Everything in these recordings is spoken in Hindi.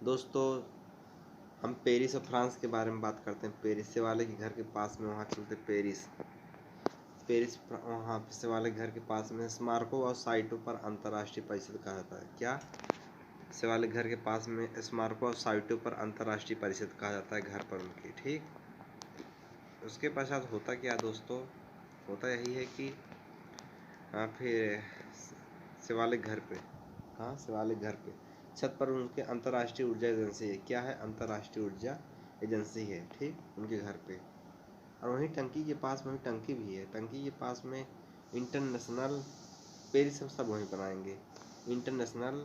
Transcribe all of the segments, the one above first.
दोस्तों, हम पेरिस और फ्रांस के बारे में बात करते हैं। पेरिस से वाले के घर के पास में वहाँ चलते पेरिस वहाँ से वाले घर के पास में स्मारकों और साइटों पर अंतर्राष्ट्रीय परिषद कहा जाता है। क्या? से वाले घर के पास में स्मारकों और साइटों पर अंतर्राष्ट्रीय परिषद कहा जाता है घर पर उनके। ठीक, उसके पश्चात होता क्या दोस्तों? होता यही है कि फिर से वाले घर पे, कहाँ से वाले घर पे छत पर उनके अंतर्राष्ट्रीय ऊर्जा एजेंसी है। क्या है? अंतर्राष्ट्रीय ऊर्जा एजेंसी है। ठीक, उनके घर पे। और वहीं टंकी के पास, वहीं टंकी भी है। टंकी के पास में इंटरनेशनल, पेरिस हम सब वहीं बनाएंगे, इंटरनेशनल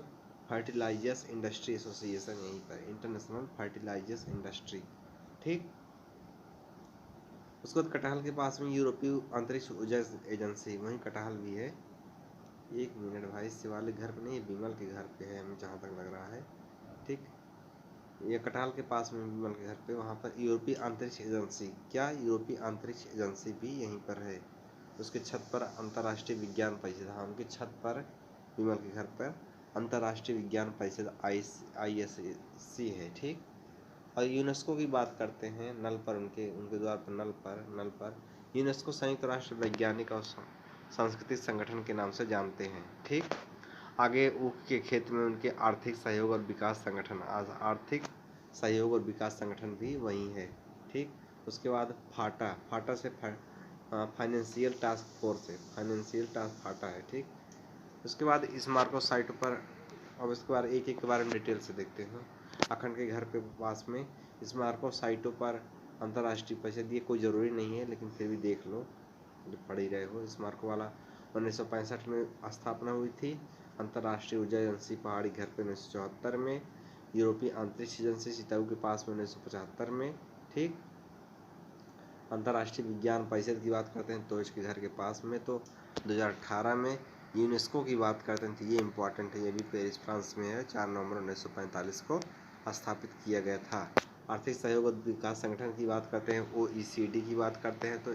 फर्टिलाइजर्स इंडस्ट्री एसोसिएशन, यहीं पर इंटरनेशनल फर्टिलाइजर्स इंडस्ट्री। ठीक, उसके बाद कटहल के पास में यूरोपीय अंतरिक्ष ऊर्जा एजेंसी, वहीं कटहल भी है। एक मिनट भाई, इससे वाले घर पे नहीं, विमल के घर पे है, हमें जहाँ तक लग रहा है। ठीक, ये कटहल के पास में विमल के घर पे, वहाँ पर यूरोपीय अंतरिक्ष एजेंसी। क्या? यूरोपीय अंतरिक्ष एजेंसी भी यहीं पर है। उसके छत पर अंतर्राष्ट्रीय विज्ञान परिषद, हाँ उनकी छत पर विमल के घर पर अंतर्राष्ट्रीय विज्ञान परिषद ISC है। ठीक, और यूनेस्को की बात करते हैं, नल पर उनके द्वार पर नल पर यूनेस्को संयुक्त राष्ट्र वैज्ञानिक और सांस्कृतिक संगठन के नाम से जानते हैं। ठीक, आगे ऊख के क्षेत्र में उनके आर्थिक सहयोग और विकास संगठन, आर्थिक सहयोग और विकास संगठन भी वही है। ठीक, उसके बाद फाटा से फाइनेंशियल टास्क फोर्स है, फाइनेंशियल टास्क फाटा है। ठीक, उसके बाद स्मारकों साइट पर, अब इसके बारे एक एक के बारे में डिटेल से देखते हैं। अखंड के घर के पास में स्मारकों साइटों पर अंतर्राष्ट्रीय परिषद, ये कोई ज़रूरी नहीं है लेकिन फिर भी देख लो, जो पढ़ ही रहे हो। स्मारकों वाला 1965 में स्थापना हुई थी। अंतर्राष्ट्रीय ऊर्जा एजेंसी पहाड़ी घर पे 1974 में। यूरोपीय अंतरिक्ष एजेंसी सिताऊ के पास में 1975 में। ठीक, अंतर्राष्ट्रीय विज्ञान परिषद की बात करते हैं तो इसके घर के पास में तो 2018 में। यूनेस्को की बात करते हैं तो ये इम्पोर्टेंट है, ये भी पेरिस फ्रांस में है। 4 नवंबर 1945 को स्थापित किया गया था। आर्थिक सहयोग और विकास संगठन की बात करते हैं, OECD की बात करते हैं तो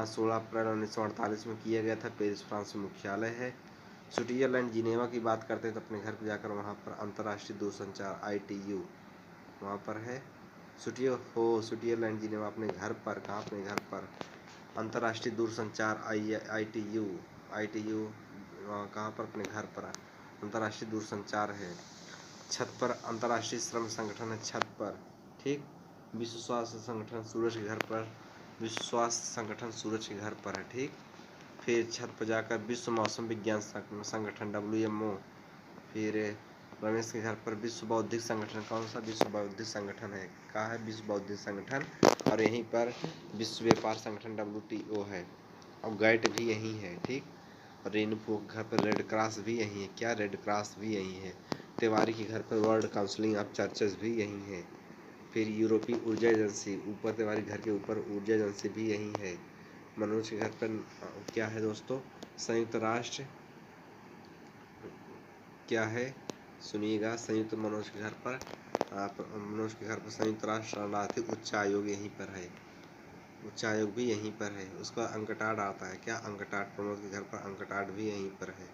16 अप्रैल 1948 में किया गया था। पेरिस फ्रांस में मुख्यालय है। स्विट्जरलैंड जिनेवा की बात करते हैं तो अपने घर पर जाकर वहाँ पर अंतर्राष्ट्रीय दूरसंचार ITU वहाँ पर है। स्विट्जरलैंड जिनेवा अपने घर पर, कहाँ? अपने घर पर अंतर्राष्ट्रीय दूरसंचार ITU कहाँ पर? अपने घर पर अंतर्राष्ट्रीय दूरसंचार है। छत पर अंतर्राष्ट्रीय श्रम संगठन है, छत पर। ठीक, विश्व स्वास्थ्य संगठन सूरज के घर पर, विश्व स्वास्थ्य संगठन सूरज के घर पर है। ठीक, फिर छत पर जाकर विश्व मौसम विज्ञान संगठन WMO। फिर रमेश के घर पर विश्व बौद्धिक संगठन, कौन सा? विश्व बौद्धिक संगठन है। कहाँ है? विश्व बौद्धिक संगठन। और यहीं पर विश्व व्यापार संगठन WTO है। और गैट भी यहीं है। ठीक, और रेणुपो के घर पर रेड क्रॉस भी यहीं है। क्या? रेड क्रॉस भी यहीं है। तिवारी के घर पर वर्ल्ड काउंसिलिंग ऑफ चर्चेज भी यहीं है। फिर यूरोपीय ऊर्जा एजेंसी, ऊपर तिवारी घर के ऊपर ऊर्जा एजेंसी भी यहीं है। मनोज के घर पर क्या है दोस्तों? संयुक्त राष्ट्र, क्या है? सुनिएगा, संयुक्त मनोज के घर पर संयुक्त राष्ट्र शरणार्थी उच्च आयोग यहीं पर है। उच्च आयोग भी यहीं पर है। उसका अंकटाड आता है। क्या? अंकटाड। प्रमोद के घर पर अंकटाड भी यहीं पर है।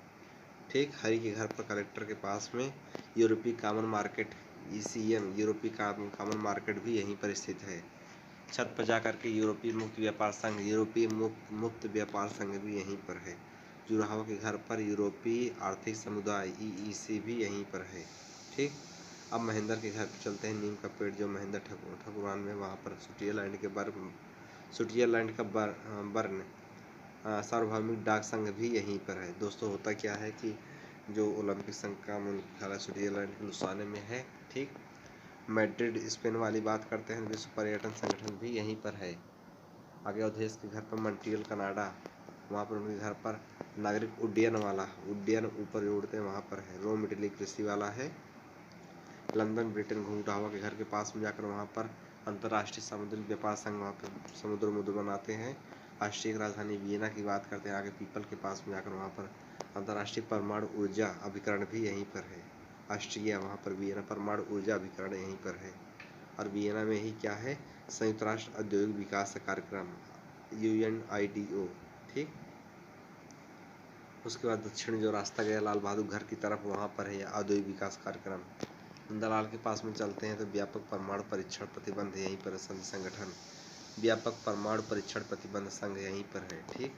ठीक, हरि के घर पर कलेक्टर के पास में यूरोपीय कॉमन मार्केट ECM, यूरोपीय कॉमन मार्केट भी यहीं पर स्थित है। छत पर जाकर के यूरोपीय मुक्त व्यापार संघ, यूरोपीय मुक्त व्यापार संघ भी यहीं पर है। जुड़ाव के घर पर यूरोपीय आर्थिक समुदाय EEC भी यहीं पर है। ठीक, अब महेंद्र के घर पर चलते हैं। नीम का पेड़ जो महेंद्र ठकुरान में, वहाँ पर स्विट्जरलैंड का बर्न सार्वभौमिक डाक संघ भी यहीं पर है। दोस्तों, होता क्या है कि जो ओलंपिक संघ का मुख्यालय स्विट्जरलैंड के लुसाने में है। ठीक, मैड्रिड स्पेन वाली बात करते हैं, विश्व पर्यटन संगठन भी यहीं पर है। आगे अवधेश के घर पर मॉन्ट्रियल कनाडा, वहाँ पर उनके घर पर नागरिक उड्डयन ऊपर उड़ते हैं, वहाँ पर है। रोम इटली कृषि वाला है। लंदन ब्रिटेन घुंघटावा के घर के पास में जाकर वहाँ पर अंतर्राष्ट्रीय समुद्री व्यापार संघ, वहाँ पर समुद्र मुद्र बनाते हैं। ऑस्ट्रिया की राजधानी वियना की बात करते हैं। आगे पीपल के पास में जाकर वहाँ पर अंतर्राष्ट्रीय परमाणु ऊर्जा अभिकरण भी यहीं पर है। ऑस्ट्रिया, वहाँ पर वियना परमाणु ऊर्जा अभिकरण यहीं पर है। और वियना में ही क्या है? संयुक्त राष्ट्र औद्योगिक विकास कार्यक्रम UNIDO। ठीक, उसके बाद दक्षिण जो रास्ता गया लाल बहादुर घर की तरफ, वहाँ पर है औद्योगिक विकास कार्यक्रम। दलाल के पास में चलते हैं तो व्यापक परमाणु परीक्षण प्रतिबंध यहीं पर संगठन, व्यापक परमाणु परीक्षण प्रतिबंध संघ यहीं पर है। ठीक,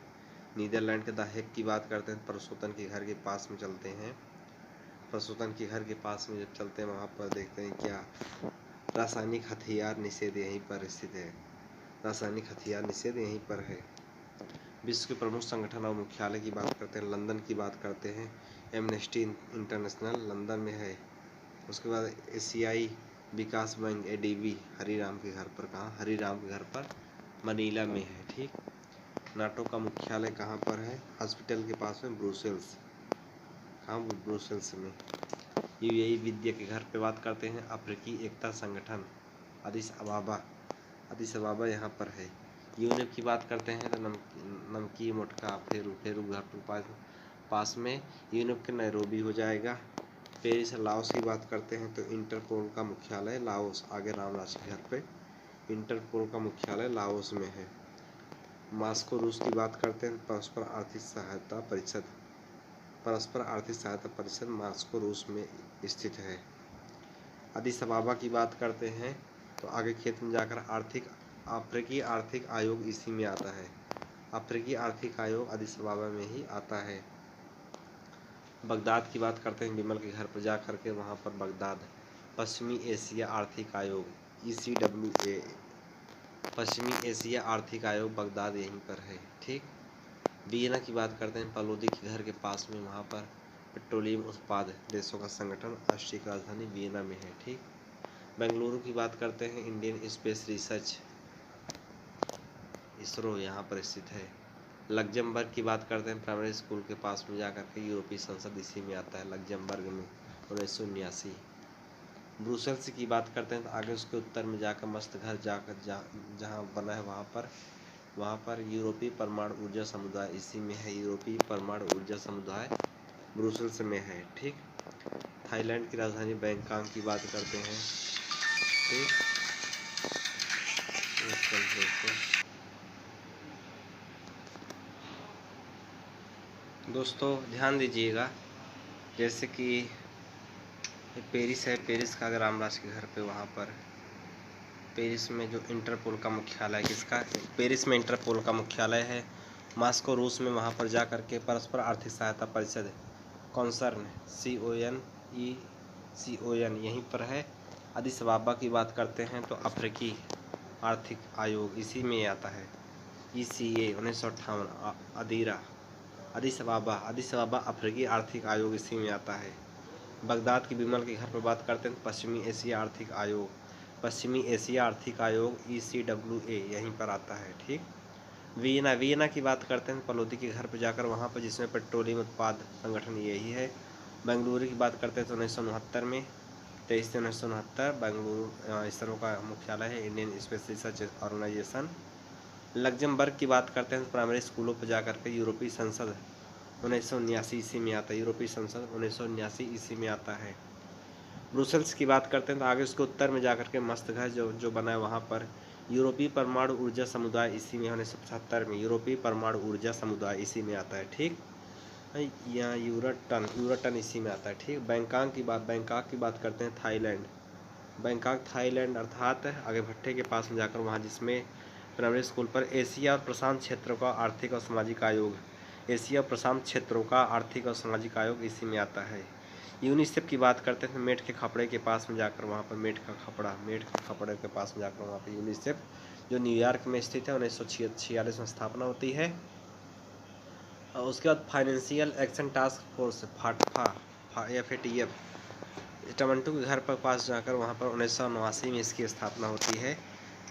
नीदरलैंड के द हेग की बात करते हैं, प्रसूतन के घर के पास में चलते हैं। प्रसूतन के घर के पास में जब चलते हैं वहाँ पर देखते हैं क्या, रासायनिक हथियार निषेध यहीं पर स्थित है, रासायनिक हथियार निषेध यहीं पर है। विश्व के प्रमुख संगठन और मुख्यालय की बात करते हैं, लंदन की बात करते हैं, एमनेस्टी इंटरनेशनल लंदन में है। उसके बाद एशियाई विकास बैंक एडीबी हरिराम के घर पर, कहाँ, हरिराम के घर पर मनीला में है। ठीक, नाटो का मुख्यालय कहाँ पर है, हॉस्पिटल के पास में ब्रुसेल्स, कहाँ, ब्रुसेल्स में। यूएई विद्या के घर पे बात करते हैं, अफ्रीकी एकता संगठन अदिस अबाबा, अदिस अबाबा यहाँ पर है। यूनेप की बात करते हैं तो नमकी मोटका फेरू घर पर पास में यूनेप के नैरोबी हो जाएगा। पेरिस लाओस की बात करते हैं तो इंटरपोल का मुख्यालय लाओस, आगे रामराज के घर पे इंटरपोल का मुख्यालय लाओस में है। मास्को रूस की बात करते हैं, परस्पर आर्थिक सहायता परिषद, परस्पर आर्थिक सहायता परिषद मास्को रूस में स्थित है। अदिस अबाबा की बात करते हैं तो आगे खेत में जाकर अफ्रीकी आर्थिक आयोग इसी में आता है, अफ्रीकी आर्थिक आयोग अदिस अबाबा में ही आता है। बगदाद की बात करते हैं, विमल के घर पर जा करके वहाँ पर बगदाद, पश्चिमी एशिया आर्थिक आयोग ECWA, पश्चिमी एशिया आर्थिक आयोग बगदाद यहीं पर है। ठीक, वियना की बात करते हैं, पलोदी के घर के पास में, वहाँ पर पेट्रोलियम उत्पाद देशों का संगठन राष्ट्रीय राजधानी वियना में है। ठीक, बेंगलुरु की बात करते हैं, इंडियन स्पेस रिसर्च इसरो यहाँ पर स्थित है। लग्जमबर्ग की बात करते हैं, प्राइमरी स्कूल के पास में जाकर के यूरोपीय संसद इसी में आता है, लग्जमबर्ग में 1979। ब्रुसेल्स की बात करते हैं तो आगे उसके उत्तर में जाकर मस्त घर जाकर जहाँ बना है वहाँ पर यूरोपीय परमाणु ऊर्जा समुदाय इसी में है, यूरोपीय परमाणु ऊर्जा समुदाय ब्रुसेल्स में है। ठीक, थाईलैंड की राजधानी बैंकॉक की बात करते हैं। ठीक, दोस्तों ध्यान दीजिएगा, जैसे कि पेरिस है, पेरिस का अगर रामराज के घर पे, वहाँ पर पेरिस में जो इंटरपोल का मुख्यालय, किसका, पेरिस में इंटरपोल का मुख्यालय है। मास्को रूस में, वहाँ पर जा करके परस्पर आर्थिक सहायता परिषद कॉन्सर्न CON यहीं पर है। अदिस अबाबा की बात करते हैं तो अफ्रीकी आर्थिक आयोग इसी में आता है, ECA 1958। अदीरा अदिस अबाबा अफ्रीकी आर्थिक आयोग इसी में आता है। बगदाद की विमल के घर पर बात करते हैं, पश्चिमी एशिया आर्थिक आयोग ECWA यहीं पर आता है। ठीक, वियना की बात करते हैं, पलोदी के घर पर जाकर, वहाँ पर जिसमें पेट्रोलियम उत्पाद संगठन यही है। बेंगलुरु की बात करते हैं तो 1969 में 23 से 1969 बेंगलुरु इसरो का मुख्यालय है, Indian Space Research Organisation. Luxembourg की बात करते हैं तो प्राइमरी स्कूलों पर जाकर के यूरोपीय संसद 1979 ईस्वी में आता है, यूरोपीय संसद 1979 ईस्वी में आता है। ब्रुसेल्स की बात करते हैं तो आगे उसके उत्तर में जाकर के मस्त घर जो बना है, वहाँ पर यूरोपीय परमाणु ऊर्जा समुदाय इसी में 1975 में यूरोपीय परमाणु ऊर्जा समुदाय इसी में आता है। ठीक, यहाँ यूरोटन इसी में आता है। ठीक, बैंकॉक की बात करते हैं, थाईलैंड अर्थात आगे भट्टे के पास में जाकर, वहाँ जिसमें प्राइमरी स्कूल पर एशिया और प्रशांत क्षेत्रों का आर्थिक और सामाजिक आयोग, एशिया और प्रशांत क्षेत्रों का आर्थिक और सामाजिक आयोग इसी में आता है। यूनिसेफ की बात करते हैं, मेट के खपड़े के पास में जाकर, वहाँ पर मेट का खपड़े के पास में जाकर, वहाँ पर यूनिसेफ जो न्यूयॉर्क में स्थित है 1946 में स्थापना होती है। और उसके बाद financial action task force FATF टमंटू के घर पर पास जाकर, वहाँ पर 1989 में इसकी स्थापना होती है।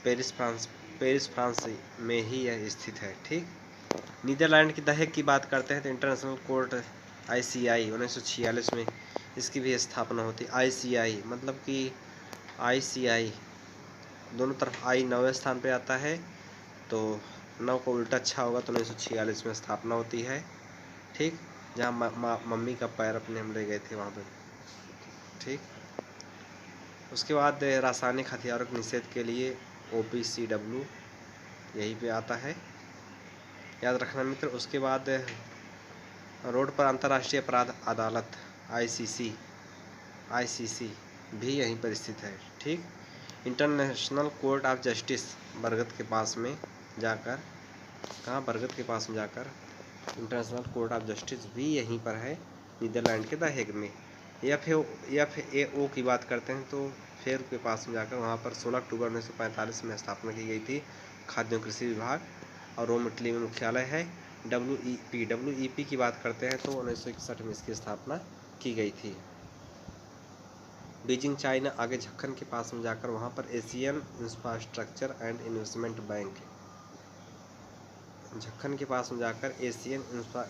पेरिस फ्रांस में ही यह स्थित है। ठीक, नीदरलैंड की द हेग की बात करते हैं तो इंटरनेशनल कोर्ट ICI 1946 में इसकी भी स्थापना होती है। ICI मतलब कि ICI दोनों तरफ I 9वें स्थान पे आता है, तो 9 को उल्टा अच्छा होगा तो 1946 में स्थापना होती है। ठीक, जहाँ मम्मी का पैर अपने हम ले गए थे वहाँ पे। ठीक, उसके बाद रासायनिक हथियारों के निषेध के लिए OPCW यहीं पे आता है, याद रखना मित्र। उसके बाद रोड पर अंतर्राष्ट्रीय अपराध अदालत ICC भी यहीं पर स्थित है। ठीक, इंटरनेशनल कोर्ट ऑफ जस्टिस बरगद के पास में जाकर, कहाँ, बरगद के पास में जाकर इंटरनेशनल कोर्ट ऑफ जस्टिस भी यहीं पर है, नीदरलैंड के द हेग में। FAO की बात करते हैं तो फेर के पास में जाकर वहाँ पर 16 अक्टूबर 1945 में स्थापना की गई थी खाद्य एवं कृषि विभाग, और रोम इटली में मुख्यालय है। WEP की बात करते हैं तो 1961 में इसकी स्थापना की गई थी। बीजिंग चाइना, आगे झक्खन के पास में जाकर वहाँ पर Asian Infrastructure and Investment Bank, झक्खन के पास में जाकर Asian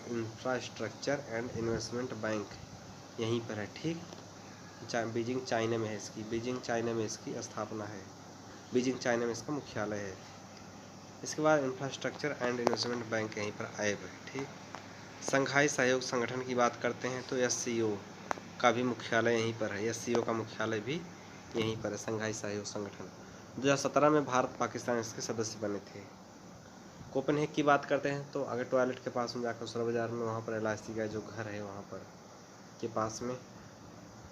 Infrastructure and Investment Bank यहीं पर है। ठीक, बीजिंग चाइना में है इसकी, बीजिंग चाइना में इसकी स्थापना है, बीजिंग चाइना में इसका मुख्यालय है। इसके बाद इंफ्रास्ट्रक्चर एंड इन्वेस्टमेंट बैंक यहीं पर आए हुए। ठीक, संघाई सहयोग संगठन की बात करते हैं तो SCO का भी मुख्यालय यहीं पर है, SCO का मुख्यालय भी यहीं पर है, संघाई सहयोग संगठन। 2017 में भारत पाकिस्तान इसके सदस्य बने थे। कोपेनहेग की बात करते हैं तो आगे टॉयलेट के पास में जाकर सौर बाजार में वहाँ पर LIC का जो घर है वहाँ पर के पास में,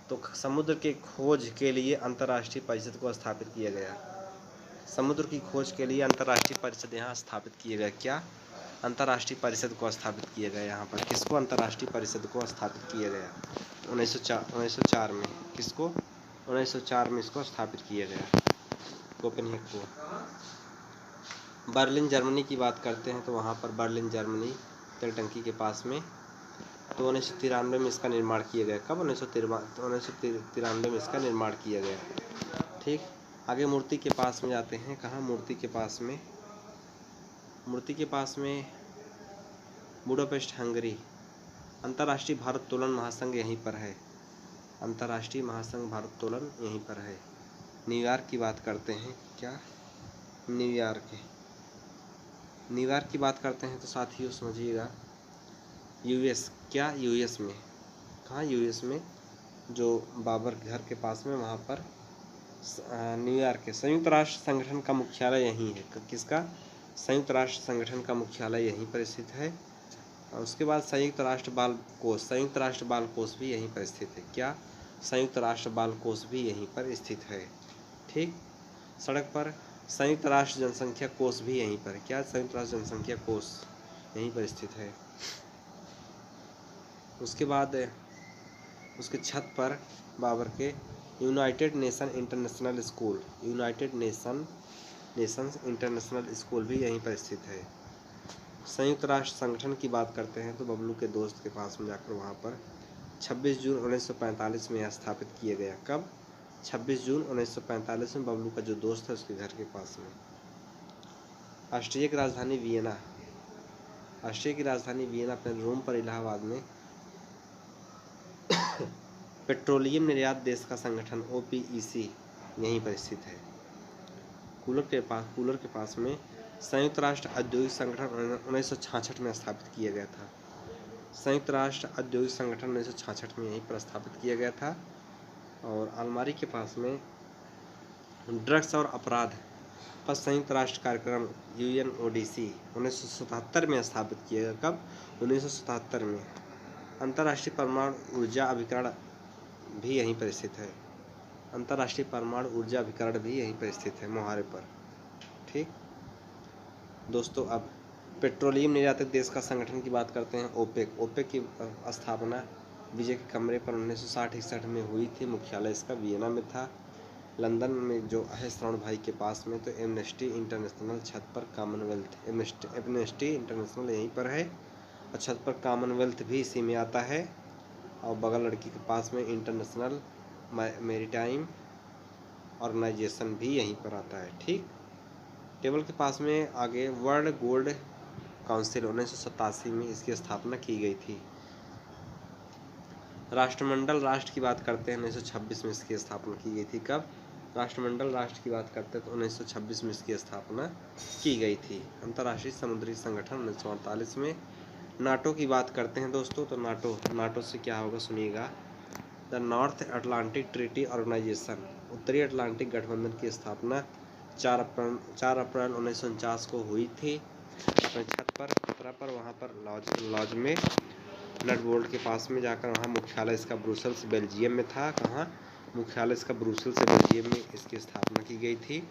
तो समुद्र के खोज के लिए अंतर्राष्ट्रीय परिषद को स्थापित किया गया। समुद्र की खोज के लिए अंतर्राष्ट्रीय परिषद यहाँ स्थापित किए गए। क्या, अंतर्राष्ट्रीय परिषद को स्थापित किया गया यहाँ पर। किसको अंतर्राष्ट्रीय परिषद को स्थापित किया गया? 1904 में। किसको? 1904 में इसको स्थापित किया गया, कोपेनहेग को। बर्लिन जर्मनी की बात करते हैं तो वहाँ पर बर्लिन जर्मनी तेल टंकी के पास में, तो 1993 में इसका निर्माण किया गया। कब? 1993 में इसका निर्माण किया गया। ठीक, आगे मूर्ति के पास में जाते हैं। कहाँ? मूर्ति के पास में, मूर्ति के पास में बुडापेस्ट हंगरी। अंतर्राष्ट्रीय भारोत्तोलन महासंघ यहीं पर है, अंतर्राष्ट्रीय महासंघ भारोत्तोलन यहीं पर है। न्यूयॉर्क की बात करते हैं। क्या? न्यूयॉर्क की बात करते हैं तो साथियों समझिएगा, US। क्या? US में। कहाँ? US में जो बाबर घर के पास में, वहाँ पर न्यूयॉर्क है। संयुक्त राष्ट्र संगठन का मुख्यालय यहीं है। किसका? संयुक्त राष्ट्र संगठन का मुख्यालय यहीं पर स्थित है। और उसके बाद संयुक्त राष्ट्र बाल कोष, संयुक्त राष्ट्र बाल कोष भी यहीं पर स्थित है। क्या? संयुक्त राष्ट्र बाल कोष भी यहीं पर स्थित है। ठीक, सड़क पर संयुक्त राष्ट्र जनसंख्या कोष भी यहीं पर। क्या? संयुक्त राष्ट्र जनसंख्या कोष यहीं पर स्थित है। उसके बाद उसके छत पर बाबर के United nation international school, United Nations international school भी यहीं पर स्थित है। संयुक्त राष्ट्र संगठन की बात करते हैं तो बबलू के दोस्त के पास में जाकर वहाँ पर 26 जून 1945 में स्थापित किया गया। कब? 26 जून 1945 में बबलू का जो दोस्त है उसके घर के पास में। ऑस्ट्रिया की राजधानी वियना, ऑस्ट्रिया की राजधानी वियना अपने रोम पर इलाहाबाद में पेट्रोलियम निर्यात देश का संगठन OPEC यहीं पर स्थित है। कूलर के पास में संयुक्त राष्ट्र औद्योगिक संगठन 1966 में स्थापित किया गया था। संयुक्त राष्ट्र औद्योगिक संगठन 1966 में यहीं पर स्थापित किया गया था। और अलमारी के पास में ड्रग्स और अपराध पर संयुक्त राष्ट्र कार्यक्रम UNODC 1977 में स्थापित किया गया। कब? 1977 में। अंतर्राष्ट्रीय परमाणु ऊर्जा अभिकरण भी यहीं पर स्थित है, अंतर्राष्ट्रीय परमाणु ऊर्जा अभिकरण भी यहीं पर स्थित है, मोहारे पर। ठीक दोस्तों, अब पेट्रोलियम निर्यातक देश का संगठन की बात करते हैं। ओपेक की स्थापना विजय के कमरे पर 1960-61 में हुई थी। मुख्यालय इसका वियना में था। लंदन में जो है श्रवण भाई के पास में, तो एमनेस्टी इंटरनेशनल छत पर कॉमनवेल्थ, एमनेस्टी इंटरनेशनल यहीं पर है और छत पर कॉमनवेल्थ भी इसी में आता है। और बगल लड़की के पास में इंटरनेशनल मैरीटाइम ऑर्गेनाइजेशन भी यहीं पर आता है। ठीक, टेबल के पास में आगे वर्ल्ड गोल्ड काउंसिल 1987 में इसकी स्थापना की गई थी। राष्ट्रमंडल राष्ट्र की बात करते हैं 1926 में इसकी स्थापना की गई थी। कब? राष्ट्रमंडल राष्ट्र की बात करते हैं तो 1926 में इसकी स्थापना की गई थी। अंतर्राष्ट्रीय समुद्री संगठन 1948 में। नाटो की बात करते हैं दोस्तों, तो नाटो से क्या होगा सुनिएगा। The North Atlantic Treaty Organization, उत्तरी अटलांटिक गठबंधन की स्थापना 4 अप्रैल 1949 को हुई थी। अपने छत पर वहाँ पर लॉज में नट बोल्ट के पास में जाकर, वहाँ मुख्यालय इसका ब्रुसेल्स बेल्जियम में था। कहाँ? मुख्यालय इसका ब्रुसेल से बेल्जियम में इसकी स्थापना की गई थी।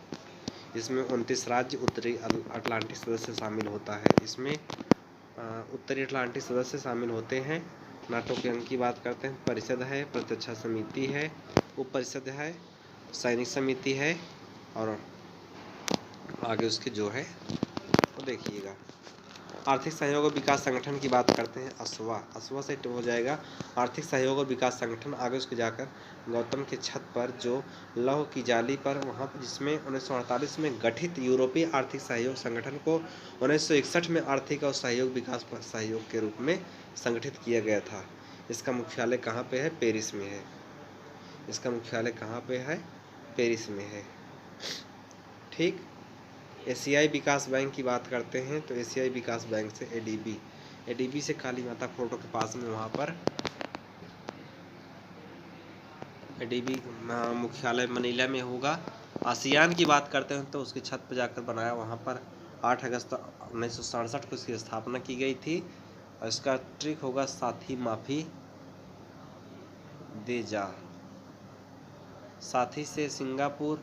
इसमें 29 राज्य उत्तरी अटलांटिक सदस्य शामिल होता है। इसमें उत्तरी अटलांटिक सदस्य शामिल होते हैं। नाटो के अंग की बात करते हैं, परिषद है, प्रतिरक्षा समिति है, उप परिषद है, सैनिक समिति है, और आगे उसके जो है तो देखिएगा। आर्थिक सहयोग और विकास संगठन की बात करते हैं, असवा से हो जाएगा आर्थिक सहयोग और विकास संगठन। आगे उसके जाकर गौतम की छत पर जो लौह की जाली पर वहाँ पर, जिसमें 1948 में गठित यूरोपीय आर्थिक सहयोग संगठन को 1961 में आर्थिक और सहयोग विकास सहयोग के रूप में संगठित किया गया था। इसका मुख्यालय कहाँ पे है? पेरिस में है। इसका मुख्यालय कहाँ पे है? पेरिस में है। ठीक। एशियाई विकास बैंक की बात करते हैं तो एशियाई विकास बैंक से एडीबी से काली माता फोटो के पास में वहाँ पर एडीबी मुख्यालय मनीला में होगा। आसियान की बात करते हैं तो उसकी छत पर जाकर बनाया, वहाँ पर 8 अगस्त 1967 को इसकी स्थापना की गई थी। और इसका ट्रिक होगा साथी माफी दे जा। साथी से सिंगापुर,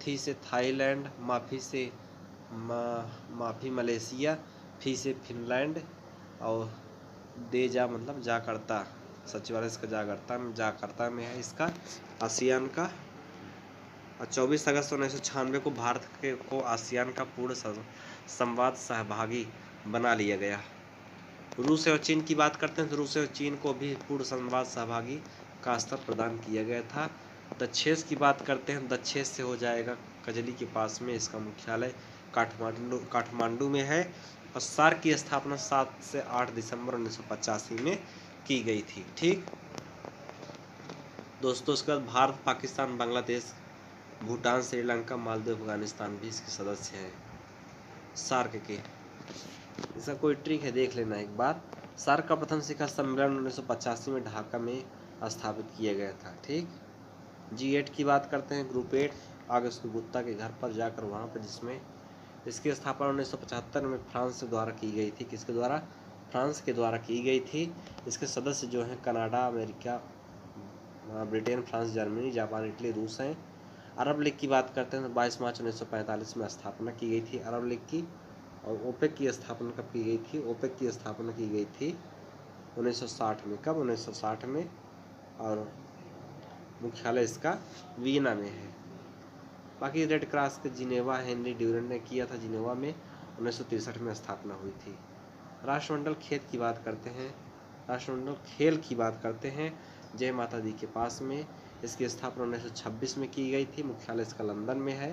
थी से थाईलैंड, माफी मलेशिया, फी से फिनलैंड, और दे जा मतलब जाकर्ता, सचिवालय इसका जाकर्ता में है इसका आसियान का। और 24 अगस्त 1996 को भारत को आसियान का पूर्ण संवाद सहभागी बना लिया गया। रूस और चीन की बात करते हैं तो रूस और चीन को भी पूर्ण संवाद सहभागी का स्तर प्रदान किया गया था। दक्षेस की बात करते हैं, दक्षेस से हो जाएगा कजली के पास में, इसका मुख्यालय काठमांडू में है। और सार्क की स्थापना 7 से 8 दिसंबर 1985 में की गई थी। ठीक दोस्तों, उसके बाद भारत, पाकिस्तान, बांग्लादेश, भूटान, श्रीलंका, मालदीव, अफगानिस्तान भी इसके सदस्य हैं सार्क के। इसका कोई ट्रिक है, देख लेना एक बार। सार्क का प्रथम शिखर सम्मेलन 1985 में ढाका में स्थापित किया गया था। ठीक। G8 की बात करते हैं, ग्रुप 8 अगस्त गुप्ता के घर पर जाकर वहाँ पर, जिसमें इसकी स्थापना 1975 में फ्रांस द्वारा की गई थी। किसके द्वारा? फ्रांस के द्वारा की गई थी। इसके सदस्य जो हैं Canada, America, Britain, France, Germany, Japan, Italy, रूस हैं। अरब लीग की बात करते हैं तो 22 मार्च 1945 में स्थापना की गई थी अरब लीग की। और ओपेक की स्थापना कब की गई थी? ओपेक की स्थापना की गई थी 1960 में। कब? 1960 में। और मुख्यालय इसका वियना में है। बाकी रेड क्रॉस के जिनेवा हेनरी ड्यूरेंट ने किया था, जिनेवा में 1963 में स्थापना हुई थी। राष्ट्रमंडल खेल की बात करते हैं, राष्ट्रमंडल खेल की बात करते हैं जय माता दी के पास में। इसकी स्थापना 1926 में की गई थी। मुख्यालय इसका लंदन में है।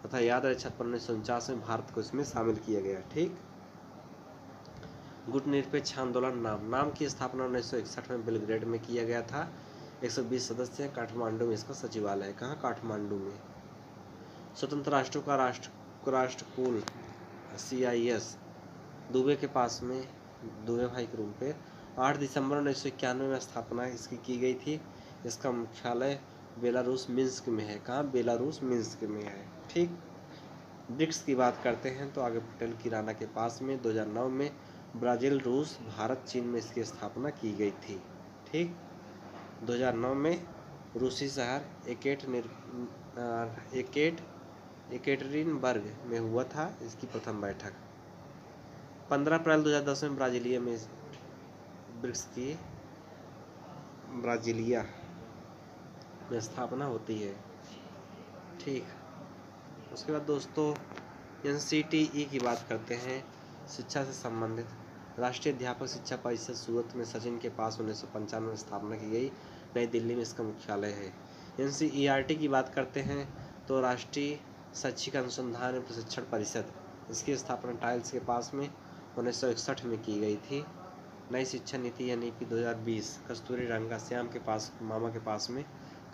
तथा याद रहे 1949 में भारत को इसमें शामिल किया गया। ठीक। गुटनिरपेक्ष आंदोलन नाम की स्थापना 1961 में बेलग्रेड में किया गया था। 120 सदस्य हैं। काठमांडू में इसका सचिवालय है। कहाँ? काठमांडू में। स्वतंत्र राष्ट्रों का राष्ट्रकुल CIS दुबे के पास में, दुबे भाई के रूम पे 8 दिसंबर 1991 में स्थापना इसकी की गई थी। इसका मुख्यालय बेलारूस मिन्स्क में है। कहाँ? बेलारूस मिन्स्क में है। ठीक। ब्रिक्स की बात करते हैं तो आगे पटेल की राना के पास में 2009 में ब्राज़ील, रूस, भारत, चीन में इसकी स्थापना की गई थी। ठीक। 2009 में रूसी शहर एकेटरिनबर्ग में हुआ था इसकी प्रथम बैठक। 15 अप्रैल 2010 में ब्राजीलिया में ब्रिक्स की ब्राजीलिया में स्थापना होती है। ठीक। उसके बाद दोस्तों NCTE की बात करते हैं, शिक्षा से संबंधित। राष्ट्रीय अध्यापक शिक्षा परिषद सूरत में सचिन के पास 1995 में स्थापना की गई। नई दिल्ली में इसका मुख्यालय है। NCERT की बात करते हैं तो राष्ट्रीय शैक्षिक अनुसंधान एवं प्रशिक्षण परिषद, इसकी स्थापना टाइल्स के पास में 1961 में की गई थी। नई शिक्षा नीति यानी कि 2020 कस्तूरी रंगन श्याम के पास, मामा के पास में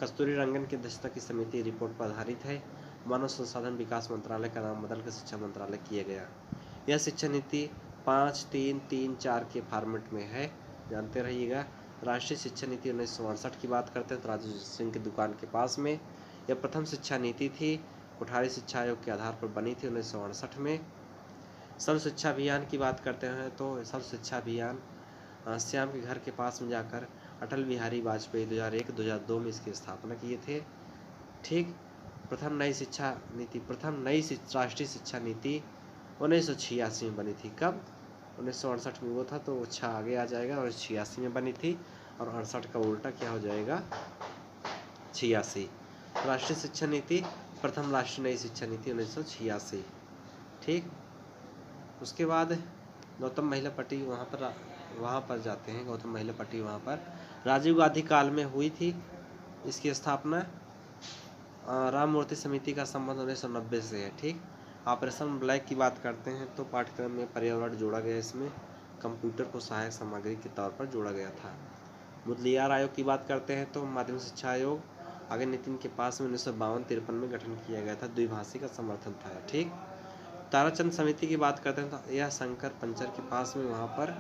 कस्तूरी रंगन की अध्यक्षता की समिति रिपोर्ट पर आधारित है। मानव संसाधन विकास मंत्रालय का नाम बदलकर शिक्षा मंत्रालय किया गया। यह शिक्षा नीति 5-3-3-4 के फॉर्मेट में है, जानते रहिएगा। राष्ट्रीय शिक्षा नीति 1962 की बात करते हैं तो राजू सिंह की दुकान के पास में यह प्रथम शिक्षा नीति थी। कोठारी शिक्षा आयोग के आधार पर बनी थी 1962 में। सर्व शिक्षा अभियान की बात करते हैं तो सर्व शिक्षा अभियान श्याम के घर के पास में जाकर अटल बिहारी वाजपेयी 2001-2002 में इसकी स्थापना किए थे। ठीक। प्रथम नई राष्ट्रीय शिक्षा नीति 1986 में बनी थी। कब? 1968 में वो था, तो अच्छा आगे आ जाएगा। और 86 में बनी थी, और 68 का उल्टा क्या हो जाएगा? 86। राष्ट्रीय शिक्षा नीति, प्रथम राष्ट्रीय नई शिक्षा नीति 1986। ठीक। उसके बाद गौतम महिला पट्टी वहाँ पर जाते हैं। गौतम महिला पट्टी वहाँ पर राजीव गांधी काल में हुई थी इसकी स्थापना। राम मूर्ति समिति का संबंध 1990 से है। ठीक। ऑपरेशन ब्लैक की बात करते हैं तो पाठ्यक्रम में पर्यावरण जोड़ा गया, इसमें कंप्यूटर को सहायक सामग्री के तौर पर जोड़ा गया था। मुदलियार आयोग की बात करते हैं तो माध्यमिक शिक्षा आयोग आगे नितिन के पास में 1952-53 में गठन किया गया था, द्विभाषी का समर्थन था। ठीक। ताराचंद समिति की बात करते हैं तो यह शंकर पंचर के पास में वहाँ पर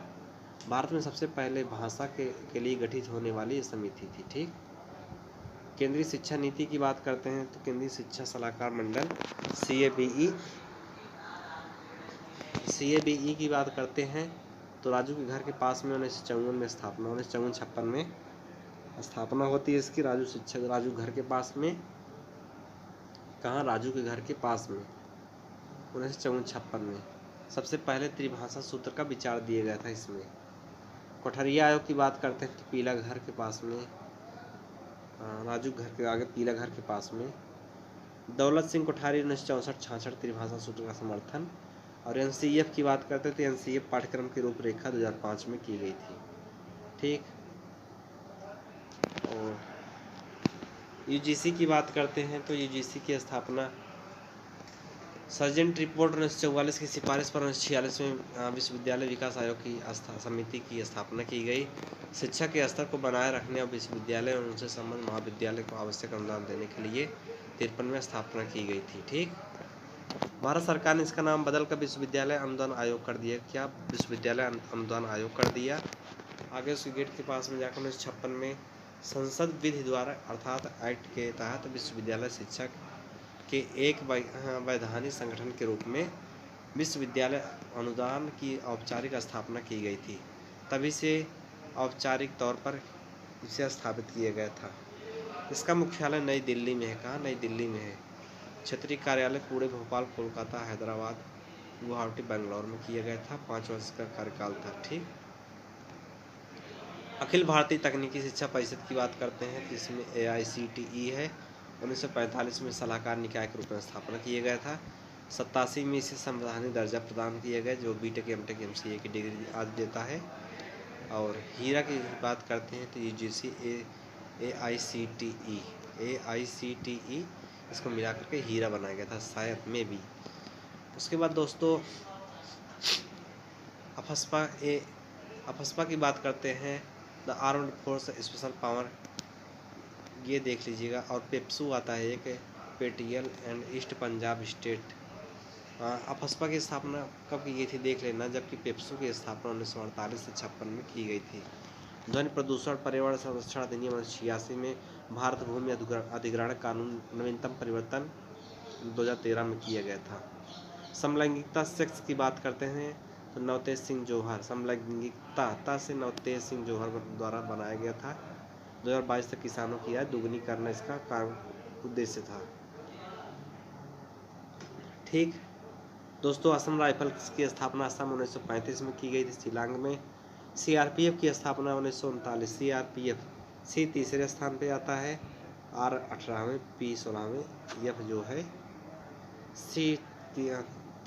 भारत में सबसे पहले भाषा के लिए गठित होने वाली ये समिति थी। ठीक। केंद्रीय शिक्षा नीति की बात करते हैं तो केंद्रीय शिक्षा सलाहकार मंडल CABE की बात करते हैं तो राजू के घर के पास में 1954 में स्थापना, 1954-56 में स्थापना होती है इसकी। राजू घर के पास में, कहाँ? राजू के घर के पास में 1954-56 में सबसे पहले त्रिभाषा सूत्र का विचार दिया गया था इसमें। कोठरिया आयोग की बात करते हैं तो पीला घर के पास में, राजू घर के आगे पीला घर के पास में दौलत सिंह कोठारी 1964-66 त्रिभाषा सूत्र का समर्थन। और NCEF की बात करते हैं तो NCEF पाठ्यक्रम की रूपरेखा 2005 में की गई थी। ठीक। और UGC की बात करते हैं तो UGC की स्थापना सर्जेंट रिपोर्ट 1944 की सिफारिश पर 1946 में विश्वविद्यालय विकास आयोग की समिति की स्थापना की गई। शिक्षा के स्तर को बनाए रखने और विश्वविद्यालय और उनसे संबंधित महाविद्यालय को आवश्यक अनुदान देने के लिए 53 में स्थापना की गई थी। ठीक। भारत सरकार ने इसका नाम बदलकर विश्वविद्यालय अनुदान आयोग कर दिया। क्या? विश्वविद्यालय अनुदान आयोग कर दिया। आगे उसके गेट के पास में जाकर 1956 में संसद विधि द्वारा अर्थात एक्ट के तहत विश्वविद्यालय शिक्षा के एक वैधानिक संगठन के रूप में विश्वविद्यालय अनुदान की औपचारिक स्थापना की गई थी। तभी से औपचारिक तौर पर इसे स्थापित किया गया था। इसका मुख्यालय नई दिल्ली में है। कहाँ? नई दिल्ली में है। क्षेत्रीय कार्यालय पुणे, भोपाल, कोलकाता, हैदराबाद, गुवाहाटी, बेंगलोर में किया गया था। 5 वर्ष का कार्यकाल था। ठीक। अखिल भारतीय तकनीकी शिक्षा परिषद की बात करते हैं तो इसमें AICTE है। 1945 में सलाहकार निकाय के रूप में स्थापना किया गया था। 87 में इसे संवैधानिक दर्जा प्रदान किया गया जो BTech, MTech, MCA की डिग्री आदि देता है। और हीरा की बात करते हैं तो UGC AICTE इसको मिला करके हीरा बनाया गया था शायद में भी। उसके बाद दोस्तों अफस्पा की बात करते हैं, the armed force special power, ये देख लीजिएगा। और पेप्सू आता है एक, Patiala and east Punjab state. AFSPA की स्थापना कब की गई थी देख लेना, जबकि पेप्सू की स्थापना 1948 से 56 में की गई थी। ध्वनि प्रदूषण पर्यावरण संरक्षण अधिनियम 1986 में भारत भूमि अधिग्रहण कानून नवीनतम परिवर्तन 2013 में किया गया था। समलैंगिकता सेक्स की बात करते हैं तो नवतेज सिंह जौहर, समलैंगिकता से नवतेज सिंह जौहर द्वारा बनाया गया था। 2022 तक किसानों की आय दुगनी करना इसका उद्देश्य था। ठीक दोस्तों। असम राइफल्स की स्थापना असम 1935 में की गई थी शिलांग में। CRPF की स्थापना 1939। CRPF C तीसरे स्थान पे आता है, R 18वें, P 16वें, F जो है C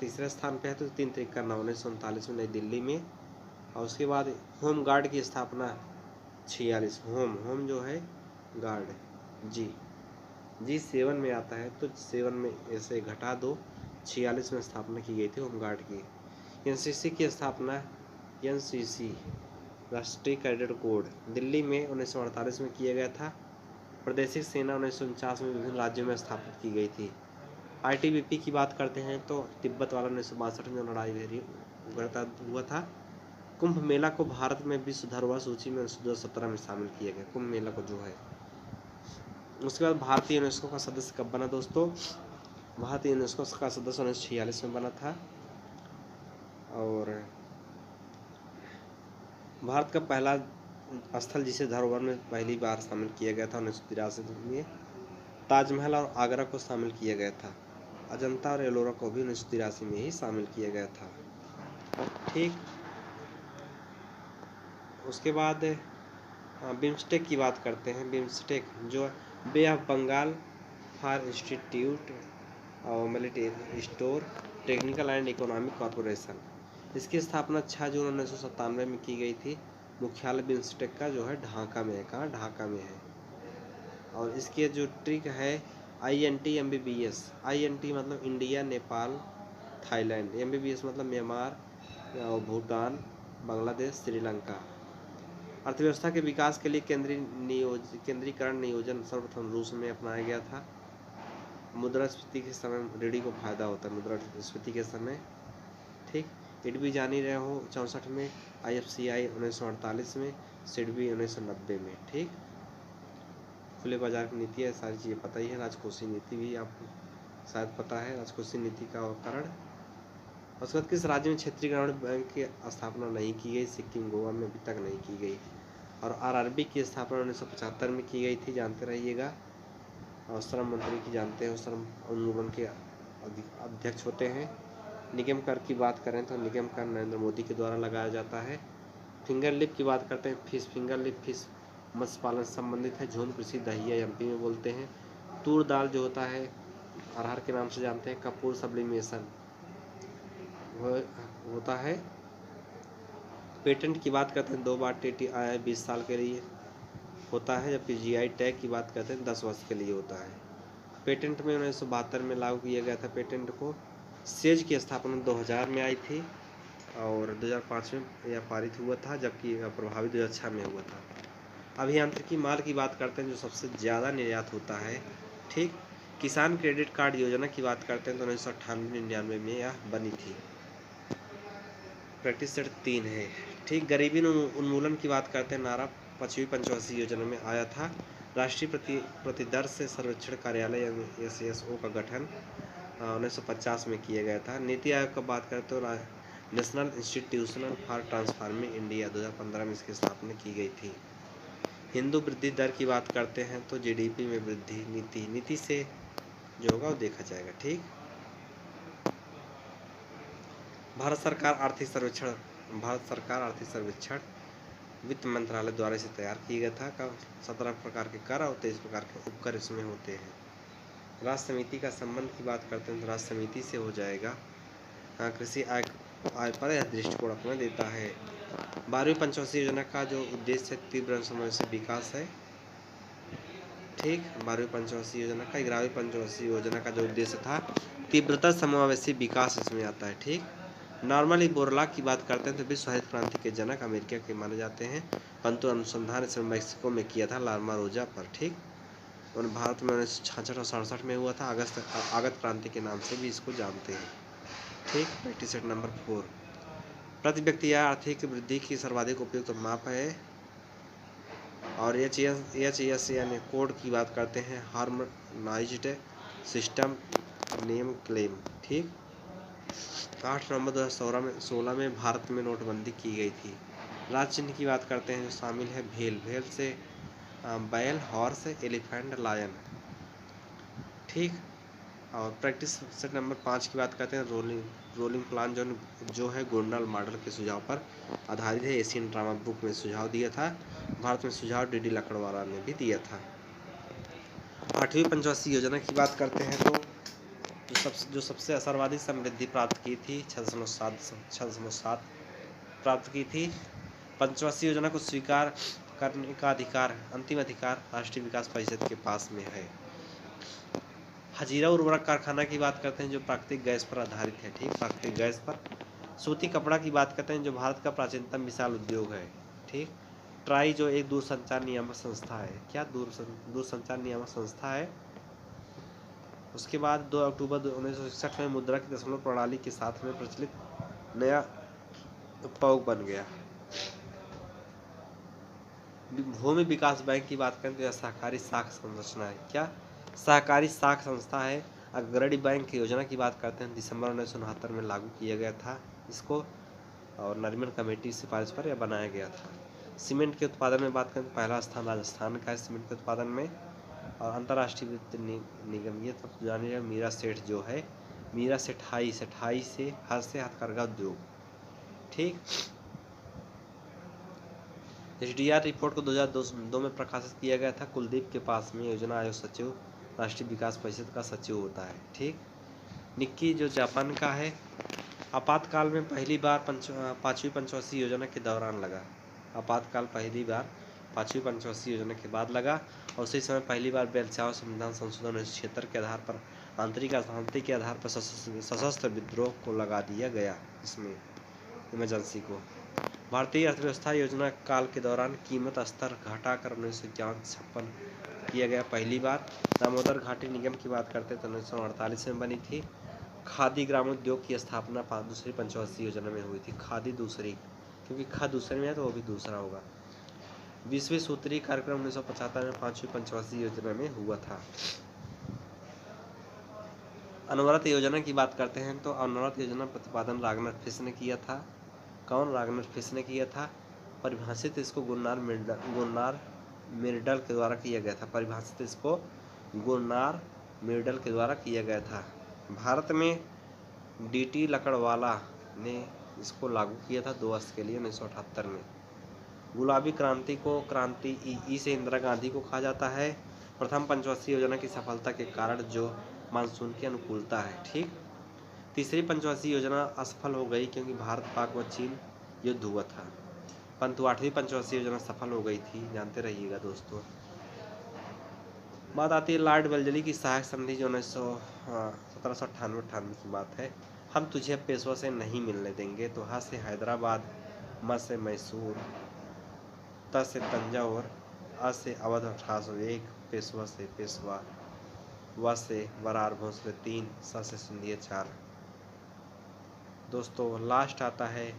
तीसरे स्थान पे है। तो 3 तारीख का 1939 में नई दिल्ली में। और उसके बाद होम गार्ड की स्थापना 46। होम जो है गार्ड जी 7 में आता है, तो 7 में ऐसे घटा दो, 46 में स्थापना की गई थी होम गार्ड की। NCC की स्थापना NCC राष्ट्रीय कैडेट कोड दिल्ली में 1948 में किया गया था। प्रादेशिक सेना 1949 में विभिन्न राज्यों में स्थापित की गई थी। ITBP की बात करते हैं तो तिब्बत वाला 1962 में लड़ाई हुआ था। कुंभ मेला को भारत में विश्व धरोहर सूची में 2017 में शामिल किया गया, कुंभ मेला को जो है। उसके बाद भारतीय यूनेस्को का सदस्य कब बना दोस्तों? भारतीय यूनेस्को का सदस्य 1946 में बना था। और भारत का पहला स्थल जिसे धरोहर में पहली बार शामिल किया गया था 1983 में ताजमहल और आगरा को शामिल किया गया था। अजंता और एलोरा को भी 1983 में ही शामिल किया गया था। ठीक, उसके बाद बिम्स्टेक की बात करते हैं। बिम्स्टेक जो बे ऑफ बंगाल फॉर इंस्टीट्यूट और military store technical and economic corporation, इसकी स्थापना 6 जून 1997 में की गई थी। मुख्यालय बिम्स्टेक का जो है ढाका में है। कहाँ? ढाका में है। और इसके जो ट्रिक है INT MBBS। INT मतलब इंडिया, नेपाल, थाईलैंड। MBBS मतलब म्यांमार, भूटान, बांग्लादेश, श्रीलंका। अर्थव्यवस्था के विकास के लिए केंद्रीकरण नियोजन सर्वप्रथम रूस में अपनाया गया था। मुद्रास्फीति के समय रीढ़ी को फायदा होता है मुद्रास्फीति के समय। ठीक, इडबी जान ही रहे हो 64 में, IFCI 1948 में, सिडबी 1990 में। ठीक, खुले बाजार की नीति है, सारी चीज़ें पता ही है। राजकोषीय नीति भी आपको शायद पता है, राजकोषीय नीति का कारण। उसके बाद किस राज्य में क्षेत्रीय ग्रामीण बैंक की स्थापना नहीं की गई? सिक्किम, गोवा में अभी तक नहीं की गई। और RRB की स्थापना 1975 में की गई थी, जानते रहिएगा। और श्रम मंत्री की जानते हैं, श्रम उन्मूलन के अध्यक्ष होते हैं। निगम कर की बात करें तो निगम कर नरेंद्र मोदी के द्वारा लगाया जाता है। फिंगर लिप की बात करते हैं, फिश फिंगर लिप फिश मत्स्य पालन से संबंधित है। झोन कृषि दहिया MP में बोलते हैं। तूर दाल जो होता है अरहर के नाम से जानते हैं। कपूर सब्लिमेशन वह होता है। पेटेंट की बात करते हैं 2 बार TT आया है 20 साल के लिए होता है, जबकि GI टैग की बात करते हैं 10 वर्ष के लिए होता है। पेटेंट में 1972 में लागू किया गया था पेटेंट को। सेज की स्थापना 2000 में आई थी और 2005 में यह पारित हुआ था, जबकि प्रभावी 2006 में हुआ था। अभियांत्रिकी माल की बात करते हैं जो सबसे ज़्यादा निर्यात होता है। ठीक, किसान क्रेडिट कार्ड योजना की बात करते हैं तो 1998-99 में यह बनी थी। प्रैक्टिस सेट 3 है। ठीक, गरीबी उन्मूलन की बात करते हैं, नारा 5वीं पंचवर्षीय योजना में आया था। राष्ट्रीय प्रतिदर्श सर्वेक्षण कार्यालय SSO का गठन 1950 में किया गया था। नीति आयोग का बात करते हो national institutional for transforming India 2015 में इसकी स्थापना की गई थी। हिंदू वृद्धि दर की बात करते हैं तो GDP में वृद्धि नीति से जो होगा वो देखा जाएगा। ठीक, भारत सरकार आर्थिक सर्वेक्षण वित्त मंत्रालय द्वारा इसे तैयार किया गया था। 17 प्रकार के कर और 23 प्रकार के उपकर इसमें होते हैं। राष्ट्र समिति का संबंध की बात करते हैं तो राष्ट्र समिति से हो जाएगा। कृषि आय पर यह दृष्टिकोण अपना देता है। 12वीं पंचवर्षीय योजना का जो उद्देश्य है तीव्र समावेशी विकास है। ठीक, 12वीं पंचवर्षीय योजना का 11वीं पंचवर्षीय योजना का जो उद्देश्य था तीव्रता समावेशी विकास इसमें आता है। ठीक, नॉर्मली बोरला की बात करते हैं तो विश्व हरित क्रांति के जनक अमेरिका के माने जाते हैं, परंतु अनुसंधान इसमें मैक्सिको में किया था लार्मा रोजा पर। ठीक, और भारत में 1966 और 67 में हुआ था। आगत क्रांति के नाम से भी इसको जानते हैं। ठीक, प्रैक्टिस सेट नंबर 4 प्रति व्यक्ति या आर्थिक वृद्धि की सर्वाधिक उपयुक्त माप है। और HES यानी कोड की बात करते हैं हार्मोनाइज्ड सिस्टम नेम क्लेम। ठीक, 8 नवंबर 2016 में भारत में नोटबंदी की गई थी। राज्य चिन्ह की बात करते हैं जो शामिल है भेल से बैल, हॉर्स, एलिफेंट, लायन। ठीक, और प्रैक्टिस सेट नंबर 5 की बात करते हैं रोलिंग प्लान जो है गोंडल मॉडल के सुझाव पर आधारित है। एशियन ड्रामा बुक में सुझाव दिया था। भारत में सुझाव DD लकड़वाला ने भी दिया था। 8वीं पंचवर्षीय योजना की बात करते हैं तो जो सबसे सर्वाधिक समृद्धि प्राप्त की थी 6.7 प्राप्त की थी। पंचवर्षीय योजना को स्वीकार करने का अंतिम अधिकार राष्ट्रीय विकास परिषद के पास में है। हजीरा उर्वरक कारखाना की बात करते हैं जो प्राकृतिक गैस पर आधारित है। ठीक, प्राकृतिक गैस पर। सूती कपड़ा की बात करते हैं जो भारत का प्राचीनतम विशाल उद्योग है। ठीक, ट्राई जो एक दूरसंचार नियामक संस्था है। क्या? दूरसंचार नियामक संस्था है। उसके बाद 2 अक्टूबर 1961 में मुद्रा की दशमलव प्रणाली के साथ में प्रचलित नया उपयोग बन गया। भूमि विकास बैंक की बात करें तो यह सहकारी शाखा संरचना है। क्या? सहकारी शाखा संस्था है। अग्रणी बैंक की योजना की बात करते हैं दिसंबर 1969 में लागू किया गया था इसको, और नरीमन कमेटी की सिफारिश पर यह बनाया गया था। सीमेंट के उत्पादन में बात करें तो पहला स्थान राजस्थान का है सीमेंट के उत्पादन में। और अंतर्राष्ट्रीय वित्त निगम ये तो जानिए जाए मीरा सेठ जो है, मीरा सेठाई से हाथ से हथकरघा उद्योग। ठीक। HDR रिपोर्ट को 2002 में प्रकाशित किया गया था। कुलदीप के पास में योजना आयोग सचिव राष्ट्रीय विकास परिषद का सचिव होता है। ठीक। निक्की जो जापान का है, आपातकाल में पहली बार पाँचवीं पंचवर्षीय योजना के दौरान लगा। आपातकाल पहली बार पाँचवीं पंचवर्षीय योजना के बाद लगा और उसी समय पहली बार 42वां संविधान संशोधन 1976 के आधार पर आंतरिक असहमति के आधार पर सशस्त्र विद्रोह को लगा दिया गया। इसमें इमरजेंसी को भारतीय अर्थव्यवस्था योजना काल के दौरान कीमत स्तर घटाकर 1956 किया गया पहली बार। दामोदर घाटी निगम की बात करते तो 1948 में बनी थी। खादी ग्रामोद्योग की स्थापना दूसरी पंचवर्षीय योजना में हुई थी। खादी दूसरी, क्योंकि खा दूसरे में है तो वो भी दूसरा होगा। 20वें सूत्री कार्यक्रम 1975 में पांचवी पंचवर्षीय योजना में हुआ था। अनवरत योजना की बात करते हैं तो अनवरत योजना प्रतिपादन रागनर फिश ने किया था। कौन? रागनर फिश ने किया था। परिभाषित इसको गुरनार मिर्डल के द्वारा किया गया था। परिभाषित इसको गुरनार मिर्डल के द्वारा किया गया था। भारत में DT लकड़वाला ने इसको लागू किया था 2 वर्ष के लिए 1978 में। गुलाबी क्रांति को क्रांति ई से इंदिरा गांधी को कहा जाता है। प्रथम पंचवर्षीय योजना की सफलता के कारण जो मानसून की अनुकूलता है। ठीक। तीसरी पंचवर्षीय योजना असफल हो गई क्योंकि भारत पाक व चीन युद्ध हुआ था, परंतु 8वीं पंचवर्षीय योजना सफल हो गई थी, जानते रहिएगा दोस्तों। बात आती है लॉर्ड वेल्जली की सहायक संधि जो 1798 की बात है। हम तुझे पेशवा से नहीं मिलने देंगे। तो ह से हैदराबाद, म से मैसूर, त से तंजावुर, अ से अवध 1801, पेशवा से पेशवा, व से बरार भोसले 3, स से सिंधिया 4। दोस्तों लास्ट आता है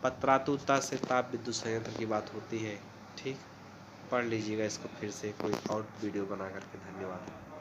पत्रातु त से ताप विद्युत संयंत्र की बात होती है। ठीक। पढ़ लीजिएगा इसको फिर से कोई और वीडियो बना करके। धन्यवाद।